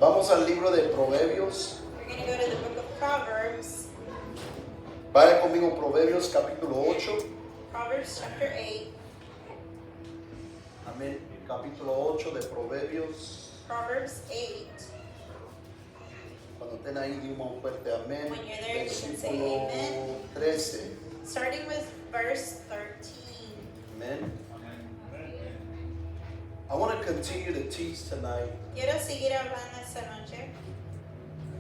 Vamos al libro de Proverbios. We're going to go to the book of Proverbs. Vaya conmigo Proverbios capítulo 8. Proverbs chapter 8. Amén. Capítulo 8 de Proverbios. Proverbs 8. Cuando estén ahí, dimos un fuerte amén. When you're there, you can say Versículo amen. 13. Starting with verse 13. Amen. I want to continue to teach tonight Quiero seguir hablando esta noche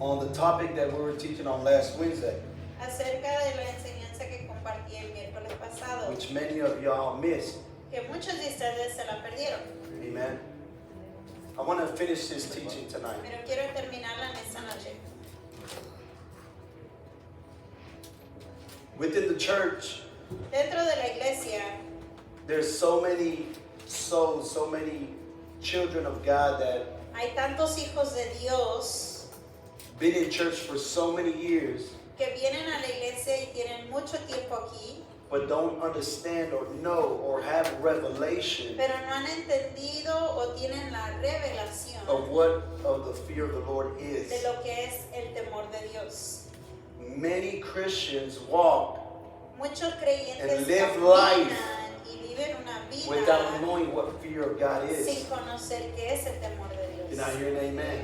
on the topic that we were teaching on last Wednesday, acerca de la enseñanza que compartí el miércoles pasado, which many of y'all missed. que muchos de ustedes se la perdieron. Amen. I want to finish this teaching tonight. Pero quiero terminarla en esta noche. Within the church, Dentro de la iglesia there's so many souls, so many children of God that hay tantos hijos de Dios been in church for so many years, que vienen a la iglesia y tienen mucho tiempo aquí, but don't understand or know or have revelation pero no han entendido o tienen la revelación of what of the fear of the Lord de is. lo que es el temor de Dios. Many Christians walk Muchos creyentes And live caminan life y viven una vida without knowing what fear of God sin is. conocer qué es el temor de Can Dios. I hear an amen?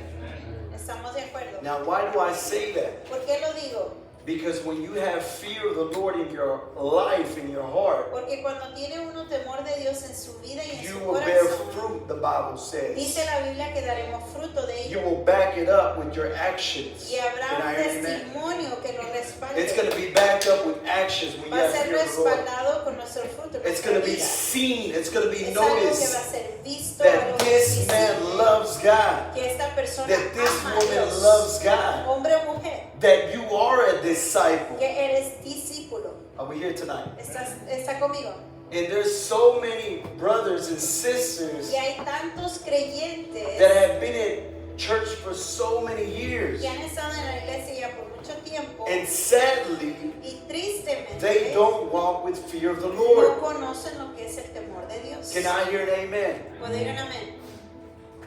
¿Estamos de acuerdo? Now, why do I say that? ¿Por qué lo digo? Because when you have fear of the Lord in your life, in your heart, Porque cuando tiene uno temor de Dios en su vida y en you su will bear corazón, fruit, the Bible says. dice la Biblia que daremos fruto de You ello will back it up with your actions. y habrá Can I un hear an amen? testimonio que lo respalde. It's going to be backed up with actions when you Va a have ser fear of the Lord. respaldado con nuestro fruto. It's nuestra going to be vida. seen, it's going to be Es algo que va a noticed ser visto, that algo this man visible, loves God, que esta persona that this ama a woman Dios, loves God, hombre o mujer, that you are a disciple. que eres discípulo. Are we here tonight? ¿Está conmigo? And there's so many brothers and sisters Y hay tantos creyentes that have been in church for so many years, que han estado en la iglesia ya por mucho tiempo and sadly, y tristemente they don't walk with fear of the no Lord. conocen lo que es el temor de Dios. Can I hear an amen? ¿Puedo ir un amén?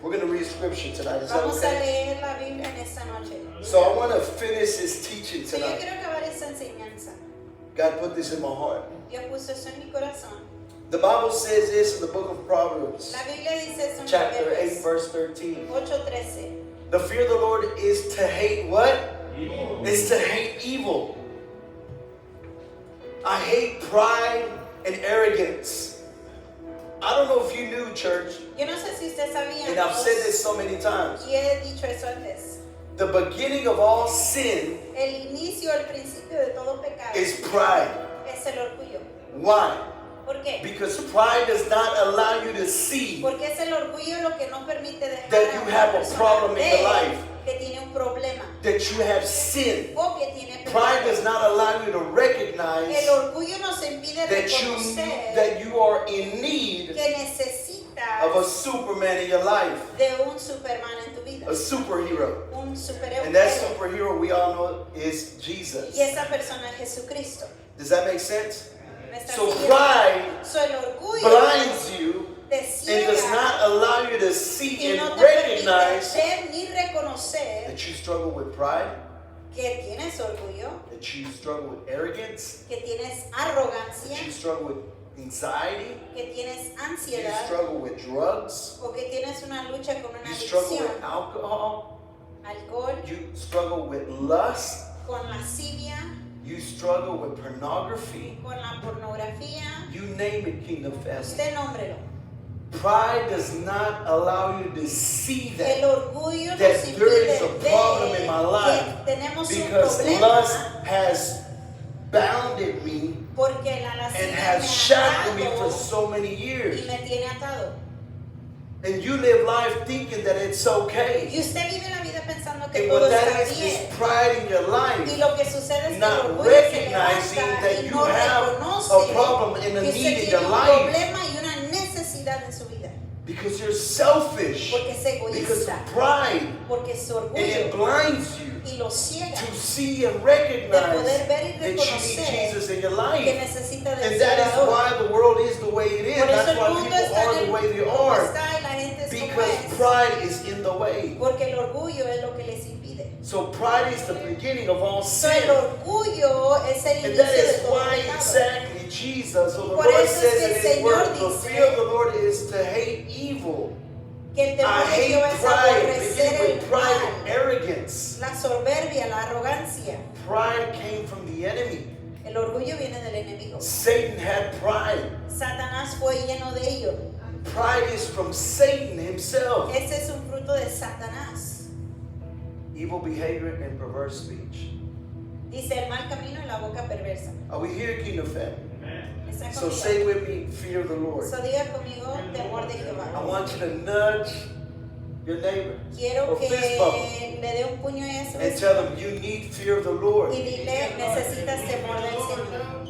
We're going to read scripture tonight. Is that Vamos a okay? leer la Biblia en esta noche. So I want to finish this teaching So, yo tonight. quiero acabar esta enseñanza. God put this in my heart. Dios puso eso en mi corazón. The Bible says this in the book of Proverbs, La Biblia dice eso en chapter 8, Proverbios verse 13. 8:13. The fear of the Lord is to hate what? Is to hate evil. I hate pride and arrogance. I don't know if you knew, church, Yo no sé si usted sabía, and I've said amigos, this so many times. y he dicho eso antes. The beginning of all sin El inicio, el principio de todo pecado is pride. es el orgullo. Why? ¿Por qué? Because pride does not allow you to see Porque es el orgullo lo que no permite dejar that a you una have a persona problem in ver your life. que tiene un problema that you have sin. o que tiene Pride pecado. does not allow you to recognize El orgullo nos impide reconocer that you are in need que necesitas of a Superman in your life, de un Superman en tu vida, a superhero. un superhéroe. And that superhero we all know is Jesus. Y esa persona es Jesucristo. Does that make sense? ¿Me estás So siguiendo? pride So, el orgullo blinds you te and does ciega not allow you to see y no and te permite recognize ver ni reconocer that you struggle with pride, que tienes orgullo, that you struggle with arrogance, que tienes that arrogancia, you struggle with anxiety, que tienes you ansiedad struggle with drugs, o que tienes una lucha con una you struggle adicción, with alcohol, alcohol, you struggle with lust, con lascivia, you struggle with pornography, con la pornografía, you name it, Kingdom family. usted nómbrelo. Pride does not allow you to see El that orgullo nos there is a impide problem in my ver life que tenemos un because lust problema has bounded me porque la and lascivia has me ha shackled me for atado so many y years. me tiene atado. And you live life thinking that it's okay. Y usted vive la vida pensando que And todo what está that is bien. pride in your Y life, lo que sucede es que el not orgullo se recognizing levanta that y you no have reconoce a problem and a que need usted in tiene your un life problema y una necesidad en su vida. because you're selfish, Porque es because egoísta. of pride, Porque es and it orgullo blinds you y lo ciega to see and de recognize poder ver y that you need reconocer Jesus in your que life. necesita del And that is Salvador. why the world is the way it is. Por eso That's el why mundo people está are en the way they como are. está y la gente es como Because es. pride is in the way. Porque el orgullo es lo que les impide. So pride is the beginning of all So, sin. el orgullo es el And inicio that de is todo why pecado. exactly Jesus, or the Por Lord eso es says que in el His Señor word, the dice fear of the Lord is to hate evil. Que el temor I de hate Jehová es pride, aborrecer beginning el with pride and mal, arrogance. la soberbia, la arrogancia. Pride came from the enemy. El orgullo viene del enemigo. Satan had pride. Satanás fue lleno de ello. Pride is from Satan himself. Ese es un fruto de Satanás. Evil behavior and perverse speech. Dice el mal camino y la boca perversa. Are we here, Kingdom family? ¿Está So conmigo? say with me, fear of the Lord. So diga conmigo, temor de I Jehová. want you to nudge your neighbor Quiero or fist bump que le dé un puño a su and vecino tell them you need fear of the Lord. y dile, necesitas temor del Señor.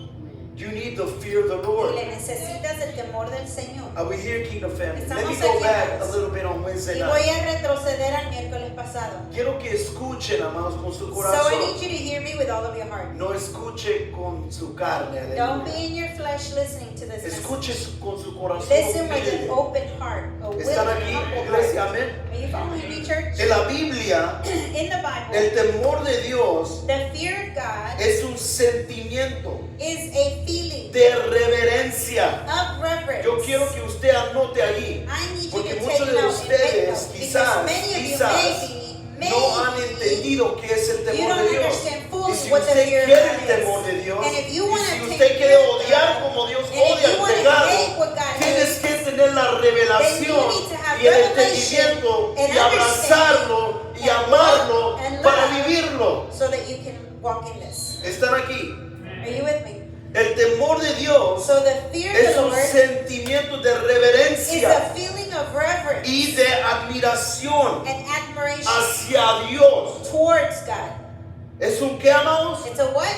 You need the fear of the Lord. Dile, necesitas el temor del Señor. Are we here, Kingdom family? Let me Estamos go aquí, back a amados. little bit on Wednesday Y voy night. a retroceder al miércoles pasado. Quiero que escuchen, amados, con su So I corazón. need you to hear me with all of your heart. No escuche con su carne. Don't be aleluya. in your flesh listening to this message. Escuche con su corazón. Listen with an humilde. open heart, a willing, ¿Están aquí, humble iglesia? heart. Amén. Are you following me, church? En la Biblia, In the Bible, el temor de Dios the fear of God es un sentimiento is a feeling de reverencia. of reverence. Yo quiero que usted anote allí, I need you porque to muchos take de note and ustedes make note, quizás, because many of you no han maybe entendido qué es el you temor don't de Dios. understand Y fully si what the usted fear of quiere el God temor is. de Dios, And if you y want si to usted take quiere fear of odiar God, como Dios and if odia you el want to pecado, hate what God tienes hates, que tener la revelación need to have y el revelation entendimiento and y abrazarlo y and amarlo love and para love. vivirlo. so that you can walk in this. ¿Están aquí? Are you with me? El temor de Dios So the fear es of un the Lord sentimiento de is a reverencia feeling of reverence y de admiración and admiration hacia Dios. towards God. ¿Es un qué, amados? It's a what?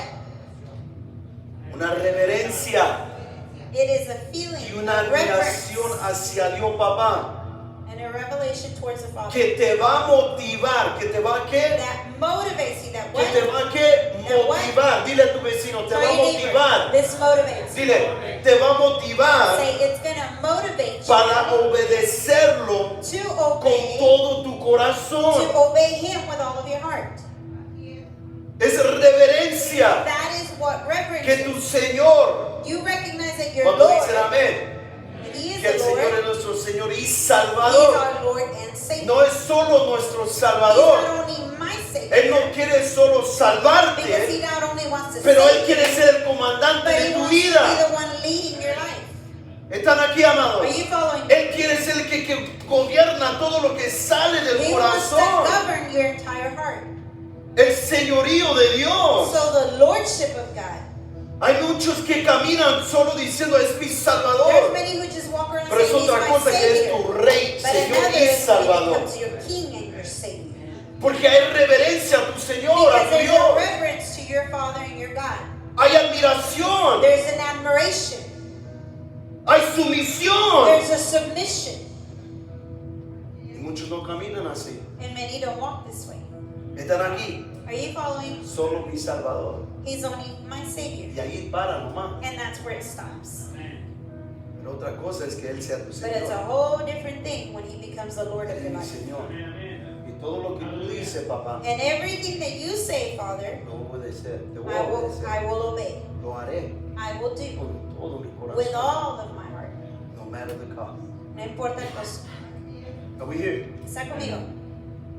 Una reverencia It is a feeling y una of reverence admiración hacia Dios, papá, and a revelation towards the Father que te va a motivar, que te va a qué, that motivates you. That que te what? va a qué, That what? motivar. Dile a tu vecino, te Tell va a your neighbor, motivar. this motivates you. Dile, te va a motivar Say it's gonna motivate you para obedecerlo to con obey, todo tu to corazón. obey Him with all of your heart. Es reverencia That is what reverence que tu is. Señor, You recognize that your cuando Lord, dicen amén, that He is que el the Señor Lord, es nuestro Señor y He is Salvador. our Lord and Savior. No es solo nuestro He's Salvador. not only my Savior, Él no quiere solo because He salvarte, not only wants to pero Él save quiere you, ser el comandante but de He tu wants to be vida. the one leading your life. ¿Están aquí, amados? Are you following me? Él quiere ser el que gobierna todo lo que sale del He wants to corazón. govern your entire heart. El señorío de Dios. So the lordship of God. Hay muchos que caminan solo diciendo es mi There's Salvador. many who just walk around Pero es saying He's otra my cosa que es Savior. tu Rey, But Señor another y is when He Salvador. becomes your King and your Savior. Porque hay reverencia a tu Señor, a Because tu there's a Dios. reverence to your Father and your God. Hay admiración. There's an admiration. Hay sumisión. There's a submission. Y muchos no caminan así. And many don't walk this way. Están aquí. Are you following? Solo mi Salvador. He's only my Savior. Y ahí para nomás. And that's where it stops. Pero otra cosa es que Él sea tu But it's a Señor. whole different thing when He becomes the Lord of Él your es mi life. Señor. Y todo lo que tú dices, papá, And everything that you say, Father, lo voy a obedecer. Te voy I a will obedecer. obey. Lo haré I will do con todo mi with corazón. all of my heart. No matter the cost. No importa el costo. Are we here? Está conmigo.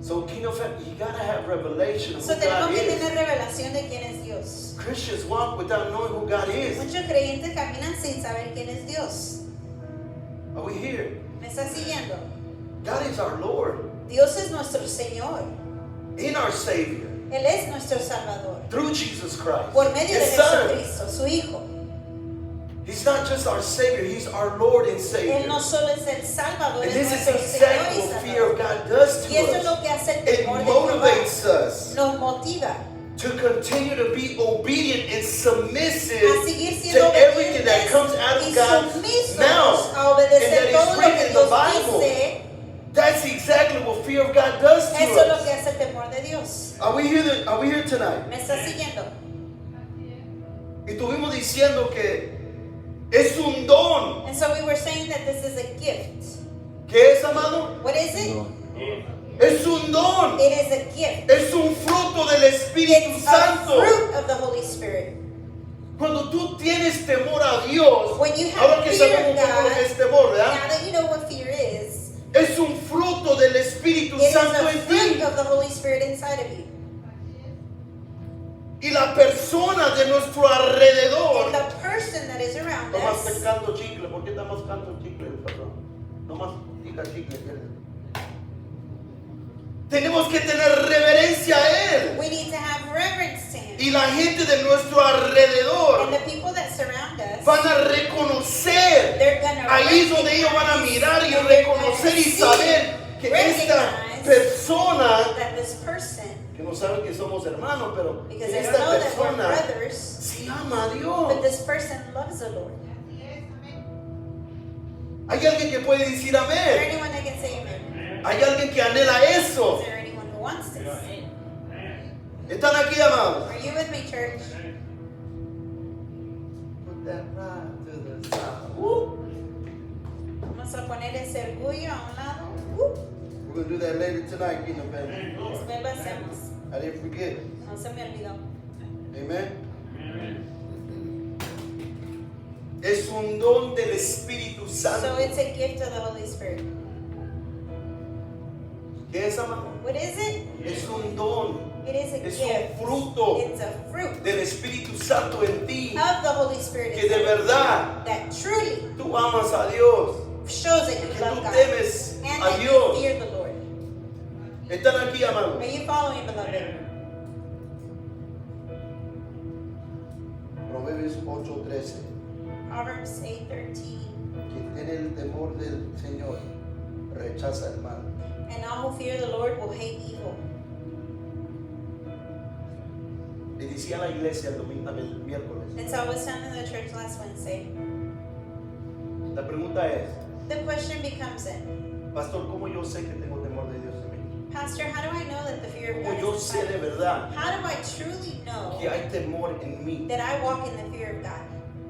So, King of Heaven, you gotta have revelation of So who tenemos God que is. tener revelación de quién es Dios. Christians walk without knowing who God is. Muchos creyentes caminan sin saber quién es Dios. Are we here? ¿Me está siguiendo? God is our Lord Dios es nuestro Señor. and our Savior Él es nuestro Salvador. through Jesus Christ, Por medio de His Son. Jesucristo, su Hijo. He's not just our Savior, He's our Lord and Él Savior. no solo es el Salvador, And es this is nuestro Señor exactly y what fear of Salvador. God does Y to eso es us. lo que hace el It temor de Jehová. motivates us Nos motiva to continue to be obedient and submissive a seguir to siendo everything that obedientes comes out y of God's sumisos mouth. a obedecer And that is todo lo written que in the Dios Bible. dice. That's exactly what fear of God does to Eso es lo us. que hace el temor de Dios. Are we here tonight? ¿Me está siguiendo? Y estuvimos diciendo que es un don. And so we were saying that this is a gift. ¿Qué es, amado? What is it? Es un don. It is a gift. Es un fruto del Espíritu It's a Santo. fruit of the Holy Spirit. Cuando tú tienes temor a Dios, When you have ahora que fear sabemos of un poco lo God, que es temor, ¿verdad? now that you know what fear is, Es un fruto del Espíritu it is Santo a en fruit ti. of the Holy Spirit inside of you. Y la persona de nuestro alrededor. And the person that is around No más us, pescando chicle. ¿Por qué está mascando chicle, patrón? No más pica chicle. pierde. Tenemos que tener reverencia a Él. we need to have reverence to Him. Y la gente de nuestro And alrededor the people that surround us, van a reconocer. they're gonna Ahí es donde ellos van a recognize mirar y and they're gonna reconocer y see, saber que esta recognize persona, that this person, que no saben que somos hermanos, pero because que they don't esta know that we're persona brothers, sí ama a but Dios. this person loves the Lord. Hay alguien que puede decir Is there amén. anyone that can say amen? Hay alguien que anhela eso. Is there anyone who wants this? ¿Están aquí, amados? Are you with me, church? Put that pride to the side. Vamos a poner ese orgullo a un lado. We're going to do that later tonight, Kingdom family. Después lo hacemos. I didn't forget. No se me olvidó. Amen. Es un don del Espíritu Santo. So it's a gift of the Holy Spirit. ¿Qué es, amado? What is it? Es un don. It is a Es gift. un fruto It's a fruit del Espíritu Santo en ti. of the Holy Spirit Que de verdad that truly tú amas a Dios. shows that you Que love tú God temes and a that you Dios. fear the Lord. ¿Están aquí, amados? Are you following, beloved? Proverbios 8:13. Proverbs 8:13. Quien tiene el temor del Señor rechaza el mal. And all who fear the Lord will hate evil. Le decía a la iglesia el domingo, el miércoles. And so I was telling the church last Wednesday. La pregunta es, The question becomes then, Pastor, ¿cómo yo sé que tengo temor de Dios en mí? Pastor, how do I know that the fear of ¿Cómo God yo is sé inside de of me? verdad How do I truly know que hay temor en mí? that I walk in the fear of God?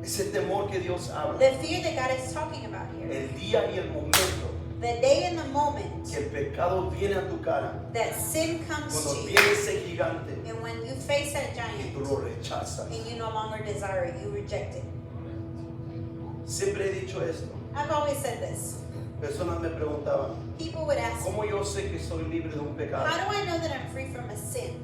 Ese temor que Dios habla. The fear that God is talking about here. El día y el momento The day and the moment que el pecado viene a tu cara, that sin comes cuando to you, viene ese gigante and when you face that y giant tú lo rechazas. and you no longer desire it, you reject it. Siempre he dicho esto. I've always said this. Personas me preguntaban, People would ask me, ¿cómo yo sé que soy libre de un pecado? how do I know that I'm free from a sin?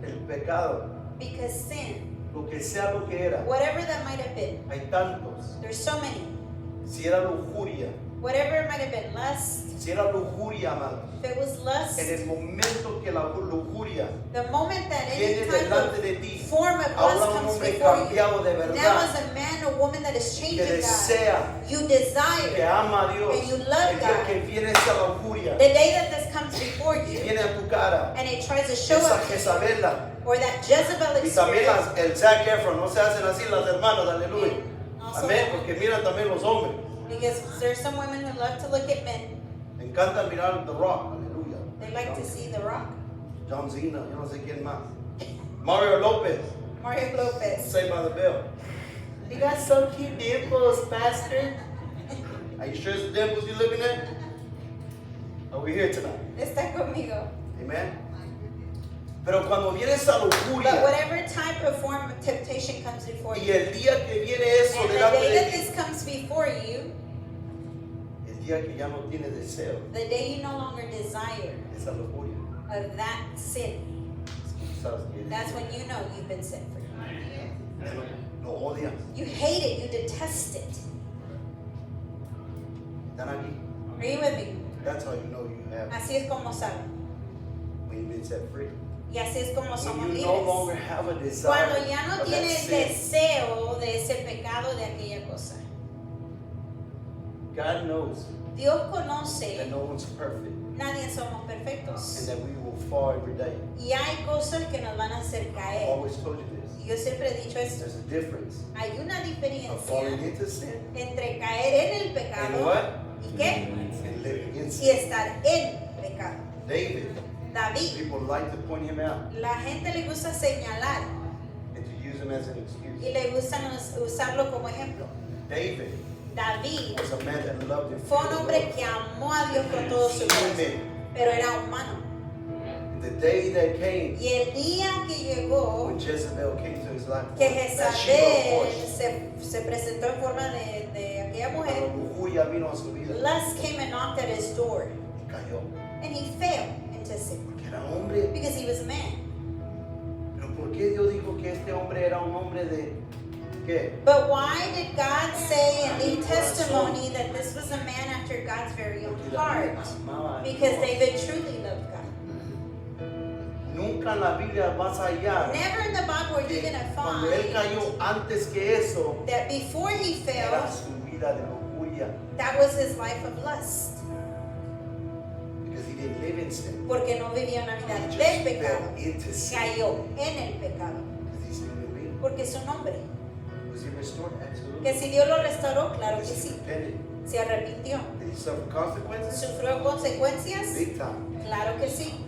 El pecado, Because sin, lo que sea lo que era, whatever that might have been, hay tantos. there's so many. Si era lujuria, Whatever it might have been, lust, si era lujuria, amado. if it was lust, En el momento que la lujuria the moment that any viene type delante of de ti, form of habla lust un comes hombre before you, cambiado de now verdad, as a man or woman that is changed que in God, desea, you que desire ama a Dios. and you love El día God. que viene esa lujuria the day that this comes before y you viene a tu cara, and it tries to show esa up to you, Jezabela, or that Jezebel y también experience. el Zac Efron, no se hacen así las hermanas, aleluya. Also, Amén, porque miran también los hombres. because there's some women who love to look at men. Me encanta mirar The Rock, aleluya. They like to see The Rock, John Cena, yo no sé quién más. Mario Lopez, Mario Lopez. Saved by the Bell. You got so cute dimples, Pastor. Are you sure it's the dimples you're looking at? Are we here tonight? Está conmigo. Amen. Pero cuando viene esa But lujuria whatever type of form of temptation comes before y you, el día que viene eso and the delante day de that ti, this comes before you, el día que ya no tienes deseo the day you no longer desire de esa lujuria, of that sin, sabes que that's when you know you've been set free. lo odias. You hate it, you detest it. ¿Están aquí? Are you with me? That's how you know you have Así es como saben. when you've been set free. Y así es como somos When you no longer libres. have a desire Cuando ya no of that tienes sin. deseo de ese pecado, de aquella cosa. God knows Dios that conoce, no one's perfect nadie somos and perfectos. that we will fall every day. Y hay cosas que nos van a hacer I've caer. always told you this. Y yo siempre he dicho esto. There's a difference Hay una of falling diferencia into sin entre caer en el and pecado what? y qué? And living in Y sin. estar en pecado. David, David, people like to point him out la gente le gusta señalar and to use him as an y excuse. le gusta usarlo como ejemplo. David David was a man that loved him. fue un hombre que amó a Dios con todo su corazón. Even pero era humano. The day that came, Y el día que llegó, when Jezebel came to his life, que Bathsheba, Jezabel of se presentó en forma de aquella course, mujer, cuando lujuria vino a su vida, lust came and knocked at his door, y cayó. and he fell into sin Porque era hombre. because he was a man. Pero ¿por qué Dios dijo que este hombre era un hombre de qué? But why did God say and leave testimony that this was a man after God's very own Porque heart? David amaba a Because Dios. David truly loved God. Nunca en la Biblia vas a hallar Never in the Bible are you que going to cuando él find cayó antes que eso that before he era fell, su vida de lujuria, that was his life of lust. because he didn't live in sin. Porque no vivía una vida He just del fell pecado. into sin. Cayó en el pecado. Because he's human being. Porque es un hombre. Was he restored? Absolutely. Que si Dios lo restauró, claro que Because he sí. repented. Se arrepintió. Did he suffer consequences? ¿Sufrió consecuencias? Big time. Claro que sí.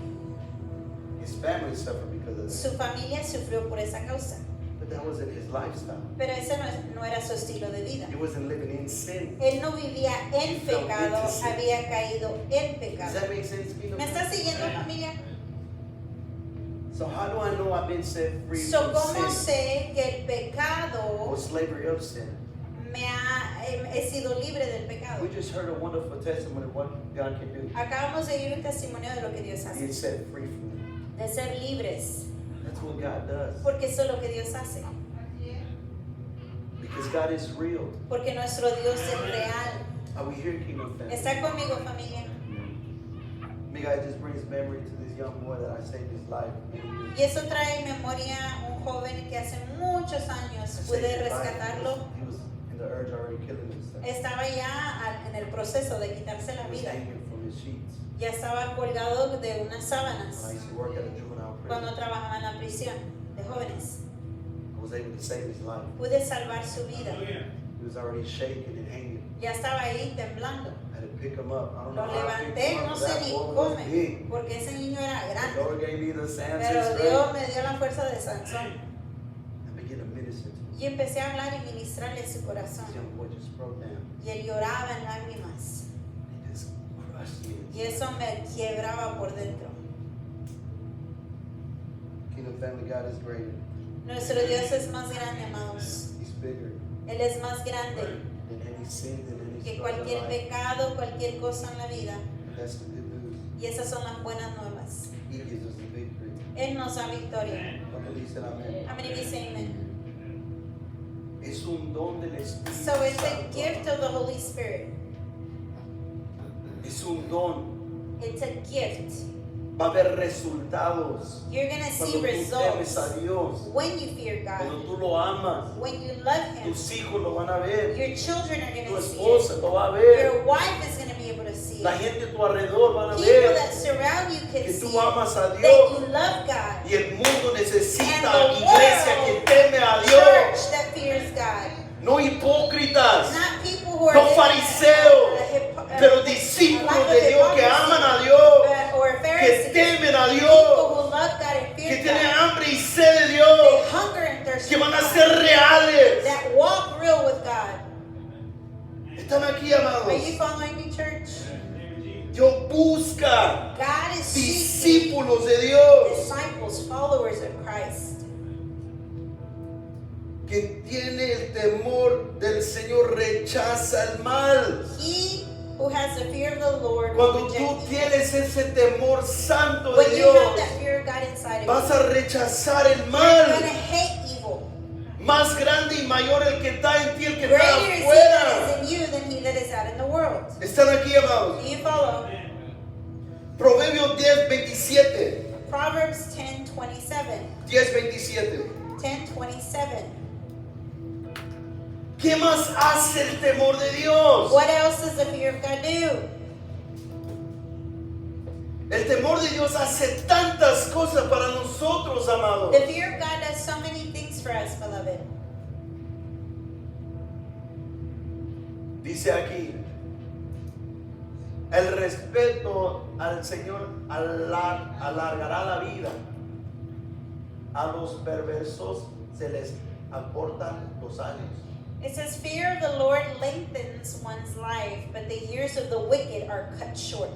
His family suffered because of Su that. familia sufrió por esa causa. But that wasn't his lifestyle. Pero ese no era su estilo de vida. He wasn't living in sin. Él no vivía en He fell pecado, into sin. había caído en Does pecado. that make sense? Kingdom? ¿Me está siguiendo, familia? So how do I know I've been set free So, from ¿cómo sin sé que el pecado or slavery of sin? he sido libre del pecado? We just heard a wonderful testimony of what God can do. Acabamos de oír un testimonio de lo que Dios He hace, is set free from it. de ser libres, That's what God does. porque eso es lo que Dios hace, Because God is real. porque nuestro Dios es real. Are we here, Kingdom family? ¿Está conmigo, familia? Me, God just brings memory to this young boy that I saved his life many years Y eso trae memoria un joven que hace muchos años I saved pude his life. rescatarlo. He was in the urge already killing himself. Estaba ya en el proceso de quitarse la He was vida. hanging from his sheets. Ya estaba colgado de unas When I sábanas used to work at a juvenile cuando prison, trabajaba en la prisión de jóvenes. I was able to save his life. Pude salvar su vida. He was already shaking and hanging. Ya estaba ahí temblando. I had to pick him up. I don't Lo know how I picked levanté, him no up, sé but ni that boy cómo, was big. porque ese niño era The grande. Lord gave me the Samson Pero strength. Dios me dio la fuerza de Sansón. I began to minister to him. Y empecé a hablar y ministrarle su corazón. This young boy just broke down. Y él lloraba en lágrimas. He just crushed me. Y eso me quebraba por dentro. Kingdom family, God is greater. Nuestro Dios es más grande, amados. He's bigger Él es más grande than any sin, than any que struggle in cualquier life. pecado, cualquier cosa en la vida. And that's the good news. Y esas son las buenas nuevas. He gives us the victory. Él nos da victoria. Cuando dice amén. How many of you say amen? Es un don del Espíritu So it's a Santo. gift of the Holy Spirit. Es un don. It's a gift. Va a haber resultados. You're going to see Cuando tú temes results a Dios, when you fear cuando God, tú lo amas, when you love Him. tus hijos lo van a ver, Your children are going tu to see it. esposa lo va a ver, Your wife is going to be able to see la it. gente a tu alrededor van a People ver that surround you can que see tú amas a that Dios. you love God. Y el mundo necesita And the iglesia que world, teme a Dios, Church that fears God. no hipócritas, Not people who are no living fariseos, pero a discípulos life of de Dios que hypocrisy, aman a Dios, or que Pharisees. temen a People Dios, who love God and que fear tienen God. hambre y sed de They Dios, hunger and thirst que for van a God. ser reales. That walk real with God. Están aquí, Are amados. you following me, church? Dios busca God is seeking discípulos de Dios disciples, followers of Christ. que tiene el temor del Señor, rechaza el mal. He who has the fear of the Lord will Cuando tú reject evil. tienes ese temor santo de When you have Dios, that fear of God inside vas of a rechazar el you, you're mal. going to hate evil. Más grande y mayor el que está en ti, el que está Greater is he afuera. that is in you than he that is out in the world. Están aquí, amados. Do you follow? Proverbios 10:27. Proverbs 10:27. 10:27. 10:27. ¿Qué más hace el temor de Dios? What else does the fear of God do? El temor de Dios hace tantas cosas para nosotros, amados. The fear of God does so many things for us, beloved. Dice aquí, el respeto al Señor alargará la vida. A los perversos se les acortan los años. It says, fear of the Lord lengthens one's life, but the years of the wicked are cut short.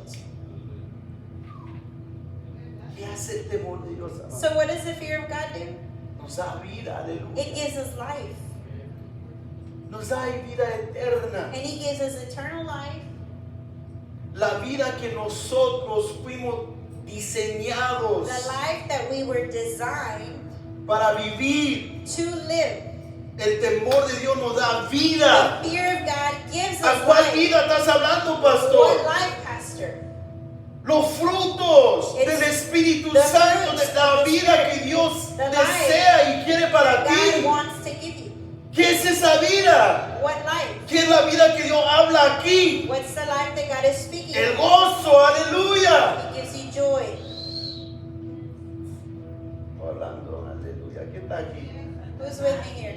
¿Qué hace el temor de Dios, amado? So what does the fear of God do? Nos da vida, It aleluya. gives us life. Nos da vida eterna. And He gives us eternal life. La vida que nosotros fuimos diseñados The life that we were designed para vivir. to live. El temor de Dios nos da The vida. fear of God gives ¿A us cuál life. vida estás hablando, What pastor? life, Pastor? Los frutos It's del Espíritu the Santo, fruits de la of the vida Spirit, que Dios the desea y quiere para God ti. wants to give you. ¿Qué es esa vida? What life? ¿Qué es la vida que Dios habla aquí? What's the life that God is speaking El of? gozo, aleluya. He gives you joy. Hablando, aleluya. ¿Qué está aquí? Who's with me here?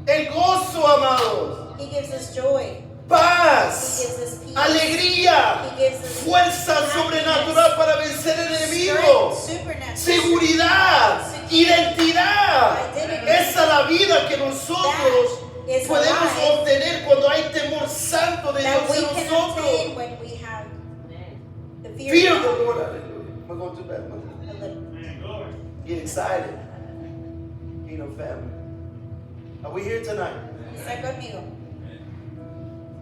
El gozo, amados. He gives us joy. He Paz, gives us peace. alegría, He gives us fuerza sobrenatural para vencer el enemigo, strength, supernatural. seguridad, identidad. Esa es la vida que nosotros That is podemos life obtener cuando hay temor santo de that Dios we en can nosotros. obtain when we have the fear Fear of the God. Lord, hallelujah. We're going to bed, man. A little. Get excited. Kingdom family. Are we here tonight? Está conmigo.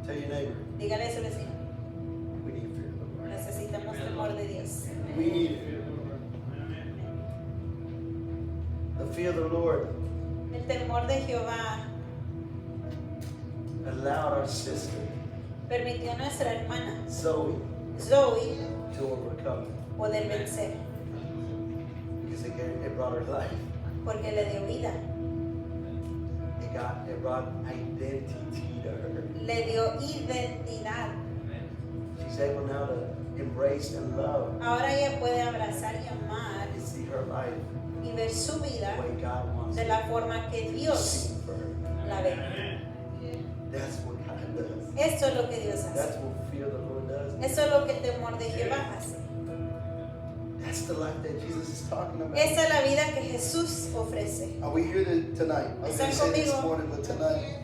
Tell your neighbor, Dígale a su vecino. we need fear of the Lord. Necesitamos temor de Dios. We need it. The fear of the Lord El temor de Jehová allowed our sister, permitió a nuestra hermana Zoe, Zoe to overcome poder vencer because it brought her life. porque le dio vida. It brought identity to her. Le dio identidad. She's able now to embrace and love Ahora ella puede abrazar y amar and see her life y ver su the vida way God wants de it la forma que to Dios see for her. la ve. That's what God does. Esto es lo que Dios hace. That's what fear of the Lord does. Eso es lo que el temor de Jehová hace. That's the life that Jesus is talking about. Esa es la vida que Jesús ofrece. Are we here tonight? I was going to say this Conmigo. morning, but tonight.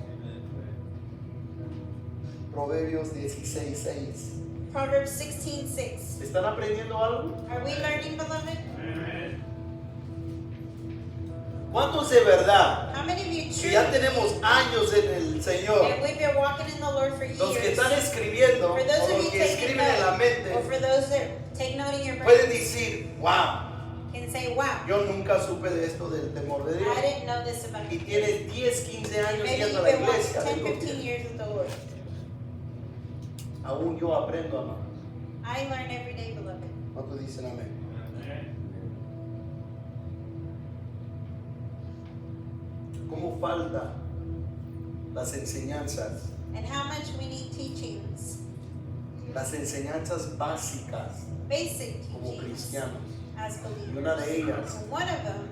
Proverbios 16:6. Proverbs 16:6. ¿Están aprendiendo algo? Are we learning, beloved? ¿Cuántos de verdad How many of you que ya truly tenemos años en el Señor? that we've been walking in the Lord for Los que years? están escribiendo For those o of los you que taking escriben en la note, mente or for those that take note in your pueden brain, decir, wow, can say, wow, yo nunca supe de esto del temor de Dios. I didn't know this about Y you. tienes 10, 15 años Maybe yendo you've a la been walking iglesia. 10, aleluya. 15 years with the Lord. Aún yo aprendo, amado. I learn every day, beloved. ¿Cuántos dicen amén? ¿Cómo falta las enseñanzas? And how much we need teachings, Las enseñanzas básicas basic como teachings cristianos. as Y una believers. de ellas, And one of them,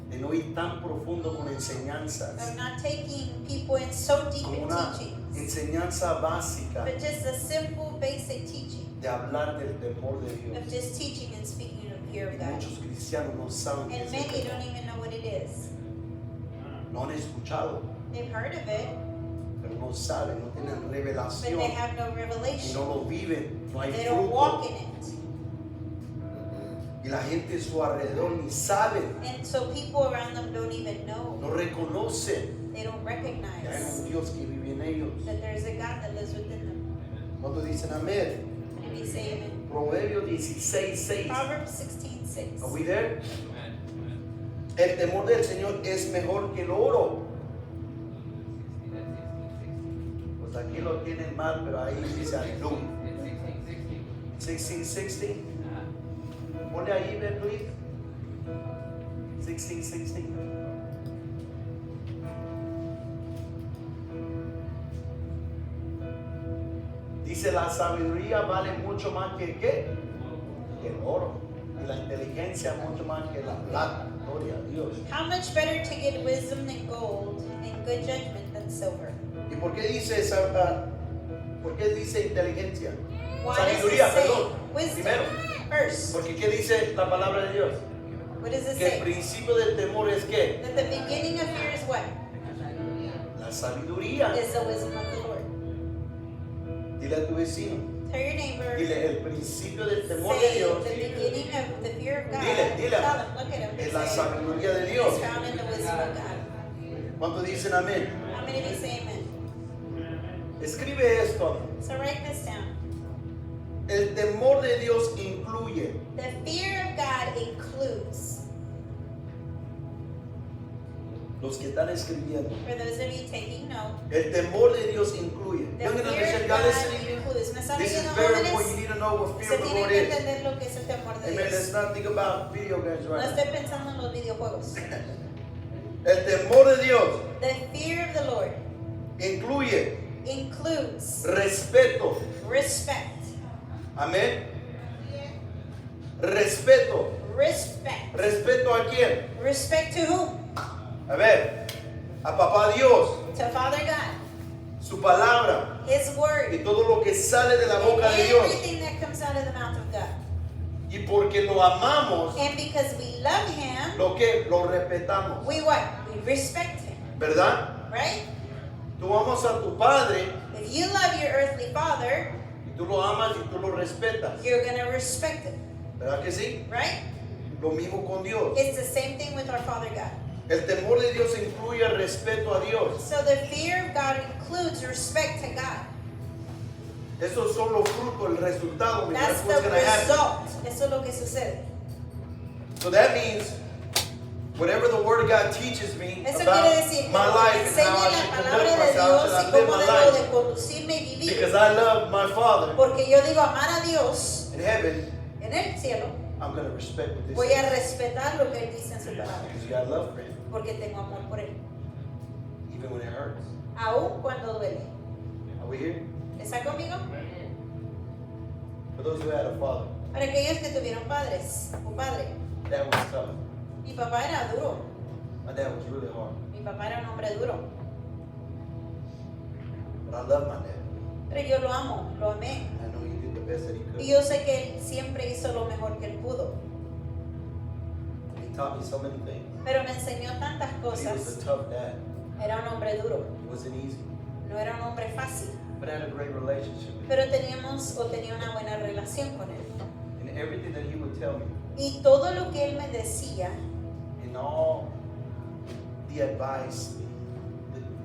de no ir tan profundo con enseñanzas, of not taking people in so deep como in una teachings, enseñanza básica but just a simple, basic teaching de hablar del temor de of Dios. just teaching and speaking of fear Y of God. muchos cristianos no saben qué And es el many temor. don't even know what it is. No han escuchado, They've heard of it, pero no saben, no tienen but revelación they have no y revelation. no lo viven, no hay They don't walk fruto. in it. Y la gente a su alrededor ni sabe, And so people around them don't even know. no reconocen They don't que hay recognize un Dios que vive en ellos. that there's a God that lives within them. ¿Cuántos dicen amén? And we say amen. Proverbios 16:6. Proverbs 16:6. Are we there? El temor del Señor es mejor que el oro. Pues aquí lo tienen mal, pero ahí dice Alum. 16:60. Ponle ahí, ven, please. 16:60. Dice la sabiduría vale mucho más que ¿qué? Que el oro. Y la inteligencia mucho más que la plata. Gloria a Dios. How much better to get wisdom than gold and good judgment than silver? ¿Y por qué dice por qué dice inteligencia? Why does Sabiduría, it say perdón. wisdom Primero. first? Porque ¿qué dice la palabra de Dios? What does it Que el say? principio del temor es ¿qué? That the beginning of fear is what? La sabiduría. Is the wisdom of the Lord. Dile a tu vecino, Tell your neighbor. Dile, el principio del temor de Say Dios the beginning of the fear of God. Dile. Tell him, look at him. es la Say, sabiduría de Dios. it's found in the wisdom of God. ¿Cuántos dicen amén? How many of you say amen? Escribe esto. So write this down. El temor de Dios incluye The fear of God includes, los que están escribiendo. for those of you taking note, El temor de Dios incluye. the Young and fear understand, of God God listening. includes. ¿Me están This is oyendo, very important. You jóvenes? need to know what fear Se of the tienen Lord que is. entender lo que es el temor de Amen. Let's Dios. not think about video games No right now. estoy pensando en los videojuegos. El temor de Dios The fear of the Lord incluye includes respeto. respect. Amén. Respeto. Respect. ¿Respeto a quién? Respect to whom? A ver, a papá Dios, To Father God. su palabra His word. y todo lo que sale de la And boca de Dios. everything that comes out of the mouth of God. Y porque lo amamos, And because we love Him, lo que lo respetamos, we what? We respect Him. ¿verdad? Right? Tú amas a tu padre If you love your earthly father, y tú lo amas y tú lo respetas, you're going to respect Him. ¿verdad que sí? Right? Lo mismo con Dios. It's the same thing with our Father God. El temor de Dios incluye el respeto a Dios. So the fear of God includes respect to God. Esos son los frutos, el resultado. Because That's that's what's the going to happen. result. Eso es lo que sucede. So that means whatever the Word of God teaches me Eso about quiere decir que my lo que life and how enseña I la should palabra conduct de myself, Dios should y I live cómo my debo de life, conducirme y vivir. because I love my Father Porque yo digo amar a Dios in heaven, en el cielo, I'm going to respect what this voy a says. respetar lo que Él dice en su palabra. Because you got love for Him, Porque tengo amor por Él. even when it hurts. Aún cuando duele. Are we here? ¿Está conmigo? For those who had a father, Para aquellos que tuvieron padres o padre. that was tough. Mi papá era duro. My dad was really hard. Mi papá era un hombre duro. But I love my dad. Pero yo lo amo, lo amé. I know he did the best that he could. Y yo sé que Él siempre hizo lo mejor que Él pudo. He taught me so many things. Pero me enseñó tantas He was cosas. a tough dad. Era un hombre duro. It wasn't easy. No era un hombre fácil. But I had a great relationship with him. Pero tenía una buena relación con Él. And everything that he would tell me, Y todo lo que Él me decía, and all the advice,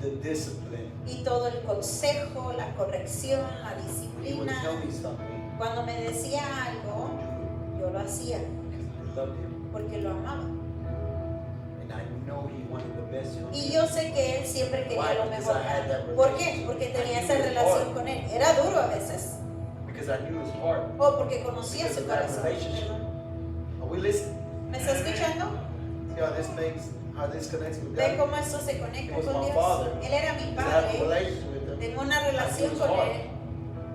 the discipline, y todo el consejo, la corrección, la when he would disciplina, tell me something, cuando me decía algo, yo lo hacía because I loved him. porque lo amaba. And I know he wanted the best for Y me. yo sé que Él siempre quería Why? lo Because mejor I had para that mí. ¿Por qué? relationship. Porque tenía I esa knew his relación heart. con Él. Era duro a veces. Because I knew his heart. O porque conocía Because su of that corazón. relationship. Are we listening? ¿Me está escuchando? See how this connects with Ve God? cómo esto se conecta He was con my Dios. father. Él era mi Because I have a padre. relationship with him. Tengo una relación his con heart. Él.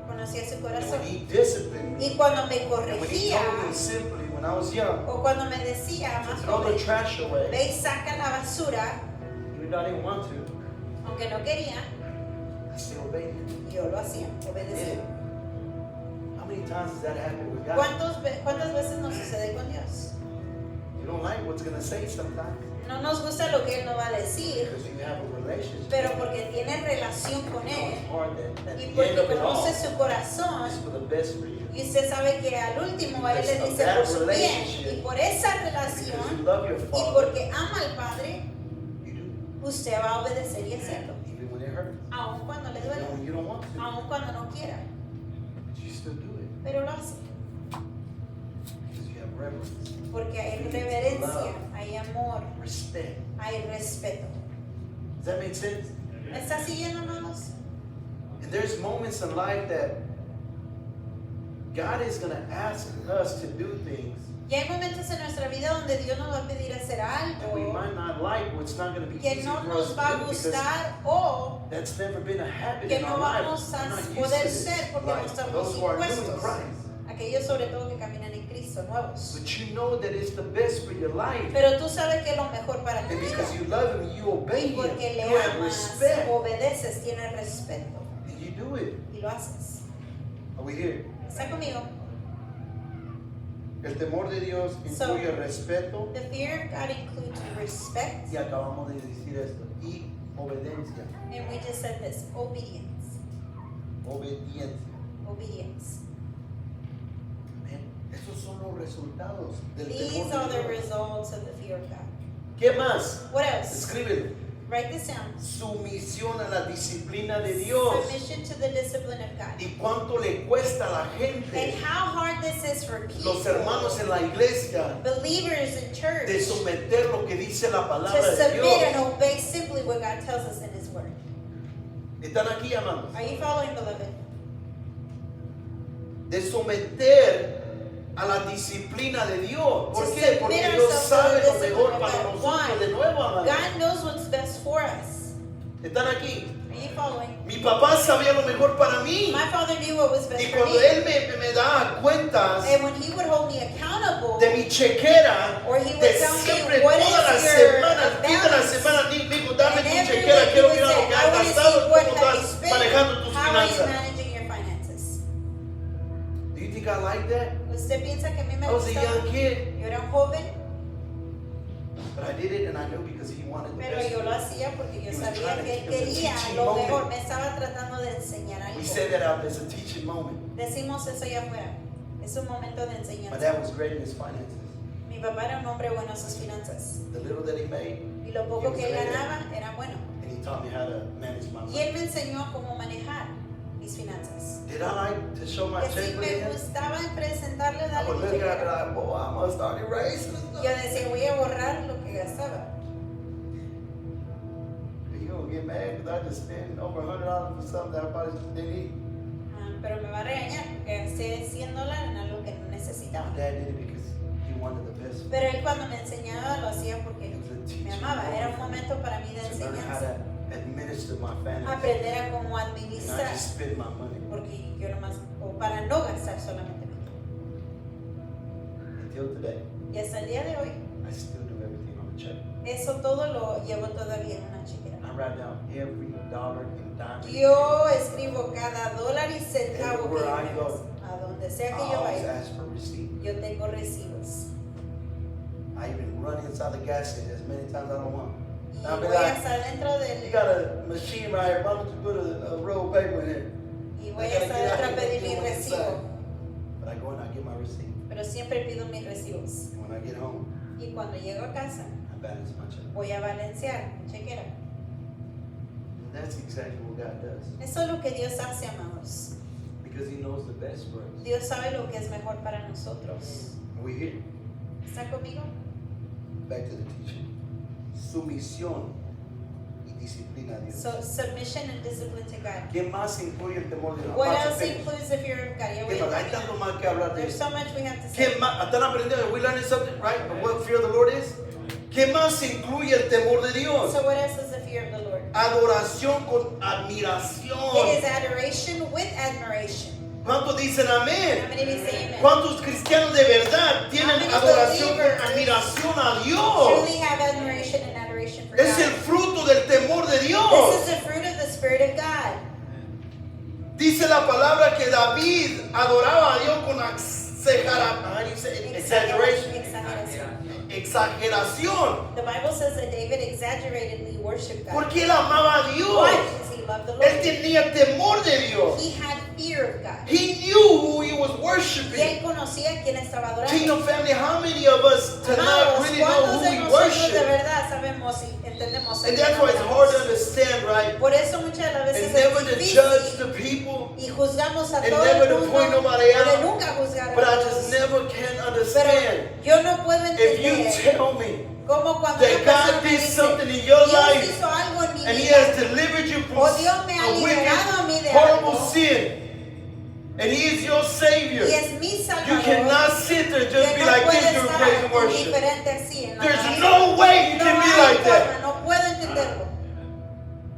Conocía su And corazón. when he disciplined me, Y cuando me and when he corregía, told me simply when I was young o cuando me decía to más throw the joven, trash away, ve y saca la basura, even though I didn't want to, aunque no quería, I still obeyed him. yo lo hacía, obedecía. How many times has that happened with God? ¿Cuántas veces nos sucede con Dios? You don't like what's going to say sometimes No nos gusta lo que Él nos va a decir, because you have a relationship. pero porque tiene relación con You know Él it's hard that at y the end porque of it all, conoce su corazón, it's for the best for you. y usted sabe que al último a Él le dice por su bien, y por esa Because you relación, love your y father, porque ama al Padre, you do. usted va a obedecer y hacerlo, Even when it hurts. aun cuando le duele, Even when you don't want to. aun cuando no quiera, But you still do it. pero lo hace, Because you have reverence, porque hay reverencia, hay amor, respect. hay respeto. Does that make sense? ¿Me está siguiendo, hermanos? And there's moments in life that God is going to ask us to do things Y hay momentos en nuestra vida donde Dios nos va a pedir hacer that we algo might not like, or it's not going to be que easy no for us nos va a to do because gustar o that's never been a habit que in no our life. vamos We're a not used to poder this ser porque life. no estamos Those who are new in impuestos. Christ. Aquellos sobre todo que caminan en Cristo, nuevos. But you know that it's the best for your life. Pero tú sabes que es lo mejor para tu And vida. because you love Him, you obey Y Him. porque le You have amas, respect. obedeces, tienes respeto And you do it. y lo haces. Are we here? ¿Está conmigo? El temor de Dios So- incluye respeto. The fear of God includes respect, Y acabamos de decir esto. Y obediencia. and we just said this, obedience. Obediencia. obedience. Amén. Esos son los resultados del These temor are de the Dios. results of the fear of God. ¿Qué más? What else? Escríbelo. Write this down. Sumisión a la disciplina de Dios. Submission to the discipline of God. ¿Y cuánto le cuesta a la And gente, how hard this is for people, los hermanos en la iglesia, believers in church, de someter lo que dice la to palabra de submit and Dios? obey simply what God tells us in His Word. ¿Están aquí, amados? Are you following, beloved? De someter a la disciplina de Dios. ¿Por To qué? Porque submit Dios ourselves sabe to lo the mejor discipline para of God. nosotros. Why? De nuevo, amados. God knows what's best for us. ¿Están aquí? Are you following? Mi papá sabía lo mejor para mí. My father knew what was best Y for cuando me. él me da cuentas And when he would hold me accountable, de mi chequera, or he would de tell me, siempre, what todas las is your semanas, fin de la balance? semana, digo, dame And tu every chequera, week he quiero would mirar lo say, que I has want to gastado, see what cómo have you estás manejando spent, tus how are you finanzas. managing your finances. Do you think I like that? ¿Usted piensa que a mí me I was a gusta? young kid, Yo era un joven, but I did it and I knew because he wanted the pero best. yo lo hacía porque yo He was sabía trying que él to- it was a quería teaching lo moment. mejor. Me estaba tratando de enseñar We algo. said that out as a teaching moment. Decimos eso allá afuera. Es un momento de My enseñanza. dad was great in his finances. Mi papá era un hombre bueno en sus finanzas. The little that he made, Y lo poco que él ganaba era bueno. and he taught me how to manage my Y money. él me enseñó cómo manejar mis finanzas. Did I like to show my Y así check with me him? gustaba presentarle, I darle would mi look at it chequera. like, boy, I'm gonna start erasing Yo stuff. decía, voy a borrar lo que gastaba. You gonna get mad because I just spent over $100 for something that I probably didn't need. Pero me va a regañar porque gasté $100 en algo que no necesitaba. My dad did it because he wanted the best. Pero él cuando me enseñaba lo hacía porque It was a me teaching amaba. Era un moment momento para mí de to learn how enseñanza. to administer my finances Aprender a cómo and not administrar. just spend my money. Porque yo nomás, o para no gastar solamente mi tiempo. Until today, Y hasta el día de hoy, I still do everything on a check. eso todo lo llevo todavía en una chequera. I write down every dollar and dime. Yo escribo cada dólar y centavo que Everywhere yo I me go, gasto. A donde sea I que yo always vaya, ask for receipt. yo tengo recibos. I even run inside the gas station as many times as I don't want. Y I'll be voy like, hasta dentro you del... got a machine right here. Why don't you put a roll of paper in here? Y voy I gotta hasta get out dentro a and pedir get mi one recibo. inside. But I go and I get my receipt. Pero siempre pido mis recibos. And when I get home, Y cuando llego a casa, I balance my check. voy a balancear mi chequera. And that's exactly what God does. Eso es lo que Dios hace, amados. Because He knows the best for us. Dios sabe lo que es mejor para nosotros. Are we here? ¿Está conmigo? Back to the teaching. Sumisión y disciplina a Dios. So, submission and discipline to God. ¿Qué más incluye el temor de Dios? What Más else pequeños. includes the fear of God? Ya voy ¿Qué a más? Hay terminar. tanto más que hablar de There's eso. so much we have to ¿Qué say. más? ¿Están aprendiendo? We learning something, right? Of what fear of the Lord is? ¿Qué más incluye el temor de Dios? So what else is the fear of the Lord? Adoración con It admiración. is adoration with admiration. ¿Cuántos dicen How amén? many of you say amen? ¿Cuántos cristianos de verdad tienen How many adoración con believers admiración a Dios? Truly have admiration and adoration for Es el God. fruto del temor de This Dios. is the fruit of the Spirit of God. Dice la palabra que David adoraba a Dios con exaggeration. Exageración. The Bible says that David exaggeratedly worshipped God. Porque él amaba a Why? Dios. Because he loved the Él Lord. tenía temor de Dios. He had fear of God. He knew who he was Y él worshiping. conocía a quién estaba adorando. Kingdom family, how many of us tonight Amados, really know ¿cuántos who de we nosotros de worship? verdad sabemos y entendemos a And quién that's why it's hard to adoramos? understand, right? Por eso muchas de las veces And never es to difícil judge the people. y juzgamos a and todo never el to mundo point nobody o de out. nunca juzgar a But I todos. just never can Pero understand. yo no puedo If you entender tell me cómo cuando that una persona God me did dice, something in your Dios life hizo algo en mi and He vida, has delivered you from o Dios me ha a wicked, liberado a mí de horrible algo, sin, and He is your Savior, y es mi you Salvador, cannot sit there and just que be no like puede this during estar praise and worship. indiferente así en la There's alabanza. no way you No can be hay like that. forma, no puedo entenderlo.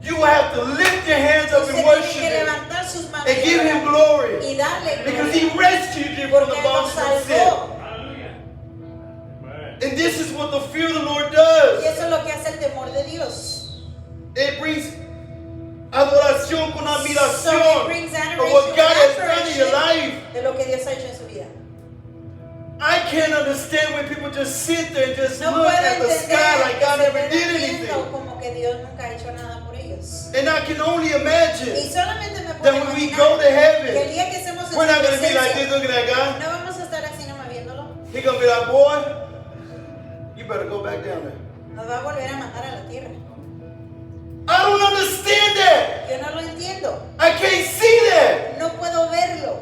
You have to lift your hands up Usted and tiene worship que Him levantar sus manos and give Him y glory darle because gloria, He rescued you from porque the Él nos bondage of sin. salvó. And this is what the fear of the Lord Y does. eso es lo que hace el temor de Dios. It brings adoración con So it admiración brings of adoration what God has and done in your admiration life. de lo que Dios ha hecho en su vida. I can't understand when people just sit there and just No look puedo at the entender sky like que God se never estén did viendo anything. como que Dios nunca ha hecho nada por ellos. And I can only Y imagine solamente me puedo that when we imaginar go to que el heaven día que estemos en We're su not going to be like this presencia. looking at God. No vamos a estar así nomás viéndolo. He's going to be like, boy, you better go back down there. Nos va a volver a mandar a la tierra. I don't understand that. Yo no lo entiendo. I can't see that. No puedo verlo.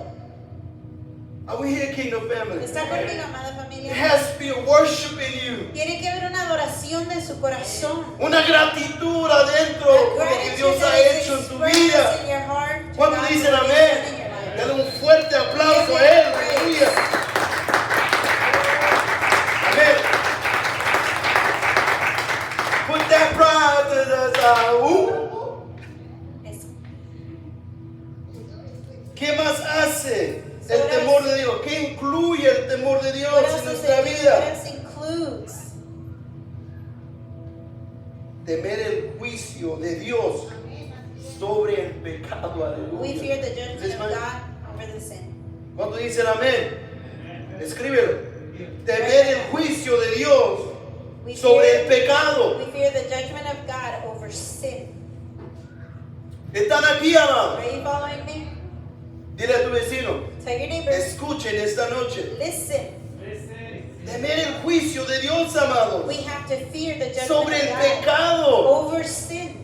Are we here, Kingdom family? ¿Está conmigo, amada There familia? has to be a worship in you. Tiene que haber una adoración de su corazón. Una gratitud adentro A por lo que gratitude Dios that ha is hecho en tu expressed vida. in your heart to ¿Cuántos God dicen for what He's done in amén? your life. Dale un fuerte aplauso a Él. Aleluya. Amén. Put that pride to the side. Eso. ¿Qué más hace el temor de Dios? ¿Qué incluye el temor de Dios en nuestra vida? What else includes? Temer el juicio de Dios sobre el pecado. We Aleluya. fear the judgment ¿Es of más? God over the sin. ¿Cuántos dicen amén? Escríbelo. Temer el juicio de Dios We sobre el fear, pecado. we fear the judgment of God over sin. ¿Están aquí, amados? Are you following me? Dile a tu vecino, Tell your neighbor, escuchen esta noche. listen. Temer el juicio de Dios, amados, We have to fear the judgment sobre el of God pecado. over sin.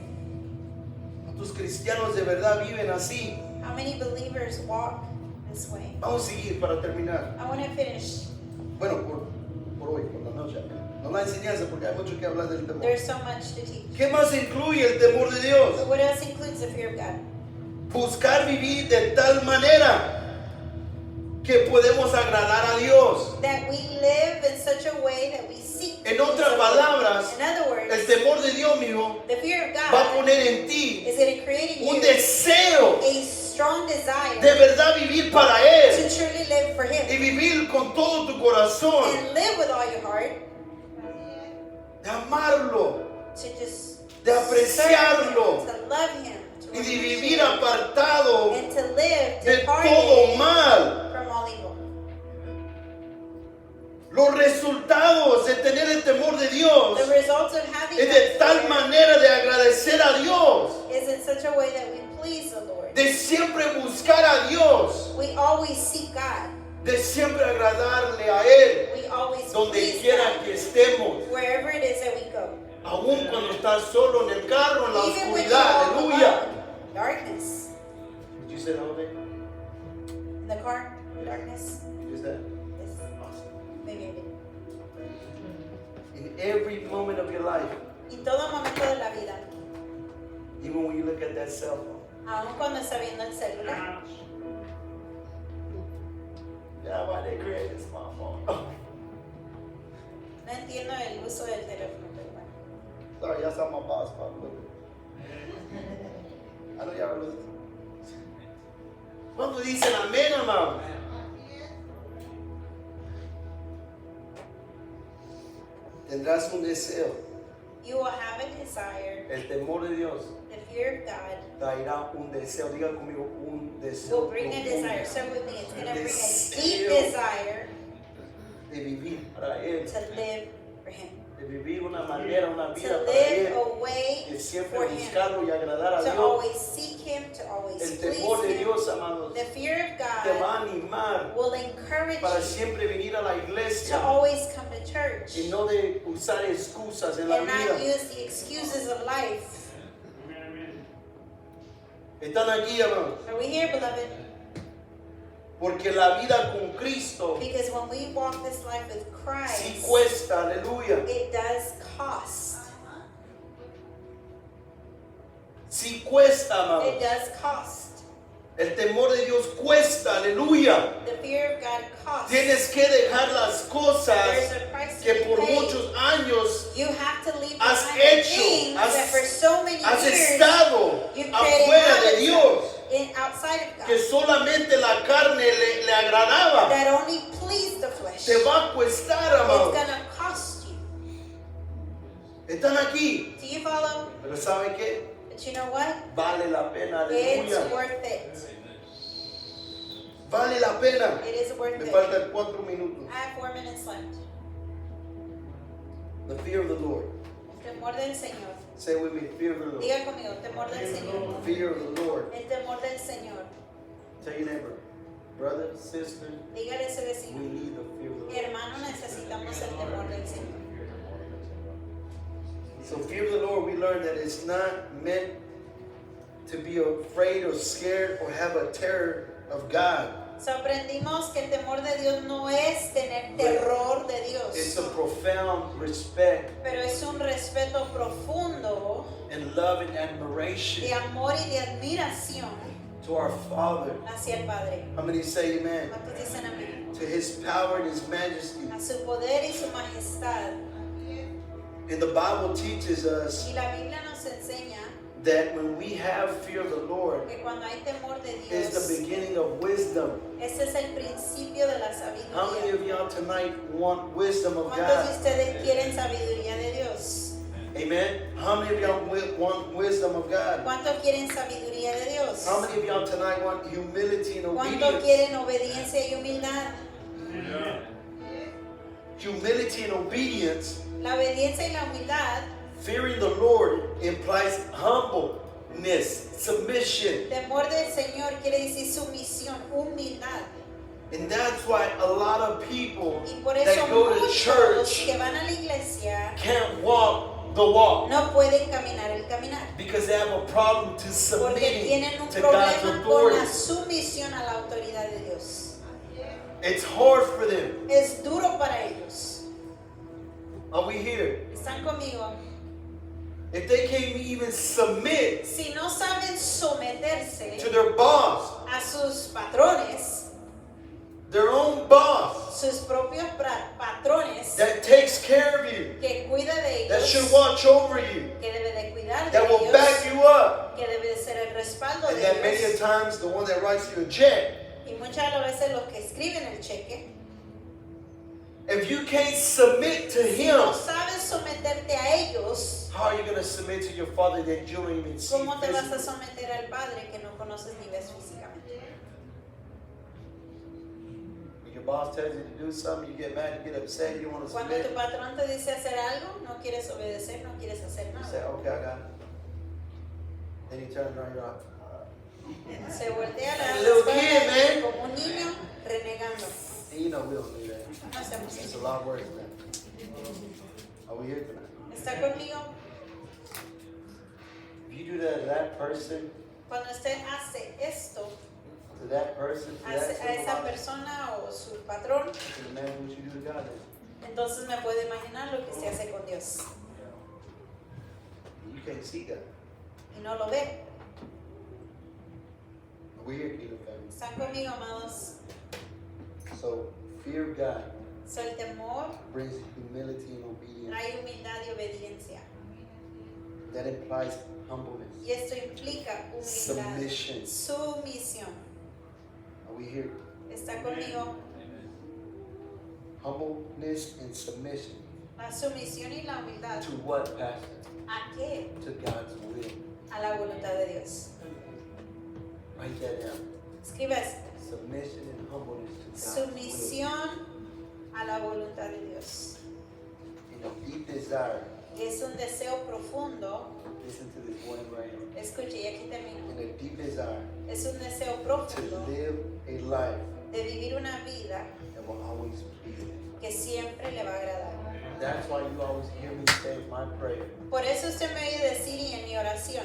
¿Cuántos cristianos de verdad viven así? How many believers walk this way? Vamos a seguir para terminar. I want to finish. Bueno, por hoy, por la noche. No la enseñanza porque hay mucho que hablar del temor. There's so much to teach. ¿Qué más incluye el temor de Dios? But what else includes the fear of God? Buscar vivir de tal manera que podemos agradar a Dios. That we live in such a way that we seek. En otras palabras, in other words, el temor de Dios, mijo, the fear of va a God poner en ti is going to create in un you deseo a strong desire de verdad vivir para to Él truly live for y Him vivir con todo tu corazón, and live with all your heart, de amarlo to just de serve apreciarlo Him, to love Him, to y de appreciate vivir Him, apartado and to live de departed todo mal. from all evil. Los resultados de tener el temor de Dios The result of having es de that tal fear manera de agradecer a Dios, is in such a way that we please the Lord. de siempre buscar a Dios, We always seek God. de siempre agradarle a Él, We always donde please quiera God, que estemos, wherever it is that we go. aún cuando estás solo en el carro, en la Even when you oscuridad, walk aleluya. alone, darkness, Did you say that, Jose? in the car, darkness. You said? Yes, maybe I did. In every moment of your life, Y todo momento de la vida, even when you look at that cell phone, aun cuando está viendo el celular. yeah, why they created smartphone? No entiendo el uso del teléfono, pero bueno. Sorry, y'all saw my boss, probably. I know y'all listen. ¿Cuántos dicen amén, amado? Tendrás un deseo. You will have a desire. El temor de Dios The fear of God traerá un deseo. Diga conmigo, un deseo. will bring a profundo desire. So with me, it's going to bring a deep Deseo. desire De vivir para Él. to live for Him. De vivir una manera, una To vida para live Él. a way De siempre for Him. buscarlo y agradar a To Dios. always seek Him, to always El please temor de Him. Dios, amados, The fear of te va a God animar will encourage para you siempre venir a la to iglesia always come to church y no de usar excusas en la and not vida. use the excuses of life. Están aquí, amados, Are we here, beloved? porque la vida con Cristo Because when we walk this life with sí Christ, cuesta, aleluya. it does cost. Sí cuesta, It amados. does cost. El temor de Dios cuesta, aleluya. The fear of God costs. Tienes que dejar las There's cosas a price to que be por paid. muchos años You have to leave has behind the hecho, things has- that for so many has years estado you created afuera de habits Dios, outside of que God solamente la carne le agradaba. that only please the flesh. Te va a costar, It's amados. gonna cost you. Están aquí. Do you follow? Pero ¿saben qué? But you know what? Vale la pena, It's aleluya. worth it. Vale la pena. It is worth Me it. faltan 4 minutos. I have 4 minutes left. The fear of the Lord. El temor del Señor. Say with me, fear of the Lord. Diga conmigo, el temor del Señor. Fear of the Lord. El temor del Señor. Tell your neighbor, brother, sister, Dígale a ese we vecino, need the fear of the Lord. hermano, necesitamos el temor del Señor. So fear of the Lord, we learn that it's not meant to be afraid or scared or have a terror of God. So aprendimos que el temor de Dios no es tener terror de It's Dios, a profound respect pero es un respeto profundo and love and de admiration amor y de admiración to our Father. hacia el Padre. How many say amen? ¿Cuántos dicen amén? To His power and His majesty. A su poder y su majestad. And the Bible teaches us Y la Biblia nos enseña that when we have fear of the Lord, que cuando hay temor de it's the Dios, beginning of wisdom. ese es el principio de la How many sabiduría. of y'all tonight want wisdom of ¿Cuántos de God? ustedes quieren sabiduría de Dios? Amen. How many of y'all want wisdom of God? ¿Cuántos quieren sabiduría de Dios? How many of y'all tonight want humility and ¿Cuántos obedience? quieren obediencia y humildad? Humility and obedience, La obediencia y la humildad, fearing the Lord implies humbleness, submission. temor del Señor quiere decir sumisión, humildad. And that's why a lot of people Y por eso that go to muchos church que van a la iglesia can't walk the walk no pueden caminar el caminar. because they have a problem to Porque submitting tienen un to God's problema con la authority. sumisión a la autoridad de Dios. It's hard for them. Es duro para ellos. Are we here? ¿Están conmigo? If they can't even submit Si no saben someterse to their boss, a sus patrones, their own boss sus propios patrones that takes care of you, que cuida de that should ellos, watch over you, que debe de cuidar de that will ellos, back you up, que debe de ser el respaldo and de that many a ellos. times the one that writes you a check. Y muchas de las veces los que escriben el cheque, If you can't submit to si him, no sabes someterte a ellos, how are you going to submit to your father that you don't even see ¿cómo te vas a physically? someter al Padre que no conoces ni ves físicamente? When your boss tells you to do something, you get mad, you get upset, you want to Cuando tu submit. patrón te dice hacer algo, no quieres obedecer, no quieres hacer You say, nada. okay, I got it. Then he turns around, you're like, Se voltea la Hey, little kid, espalda man. como un niño renegando. and you know we don't do that. No hacemos It's a eso. lot worse than that. Are we here tonight? ¿Está conmigo? If you do that to that person, Cuando usted hace esto to that person, to a that esa supervisor, persona o su patrón, you can imagine what you do to God then. entonces me puedo imaginar lo que se hace con Dios. You can't see God. Y no lo ve. Are we here, Kingdom family? ¿Están conmigo, amados? So, fear of God So, el temor brings humility and obedience. trae humildad y obediencia. That implies humbleness. Y esto implica humildad, Submission. sumisión. Are we here? ¿Está conmigo? Humbleness and submission. La sumisión y la humildad. To what, Pastor? ¿A qué? To God's will. A la voluntad de Dios. Write that down. Escriba esto. Submission and humbleness to God's will. Sumisión a la voluntad de Dios. And a deep desire. Es un deseo profundo. Listen to this one right here. Escuche, y aquí termino. And a deep desire Es un deseo to profundo live a life de vivir una vida that will always please Him. que siempre le va a agradar. That's why you always hear me say in my prayer Por eso usted me oye decir y en mi oración,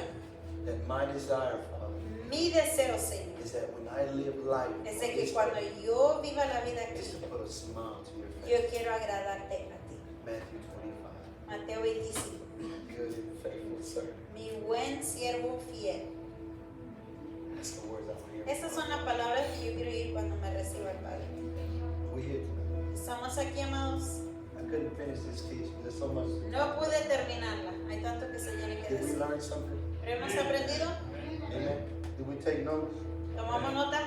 that my desire, Father, mi deseo, Señor, is that when I live life, es de on que this cuando earth, yo viva la vida is aquí, to put a smile to your yo face. quiero agradarte a ti. Matthew 25. Mateo 25. Good and faithful servant. Mi buen siervo fiel. That's the words I want to hear. Esas son las palabras que yo quiero oír cuando me reciba el Padre. We here tonight. ¿Estamos aquí, amados? I couldn't finish this teaching. There's so much. No pude terminarla. Hay tanto que se tiene que Did we decir. learn something? ¿Pero hemos aprendido? Amen. Did we take notes? ¿Tomamos nota?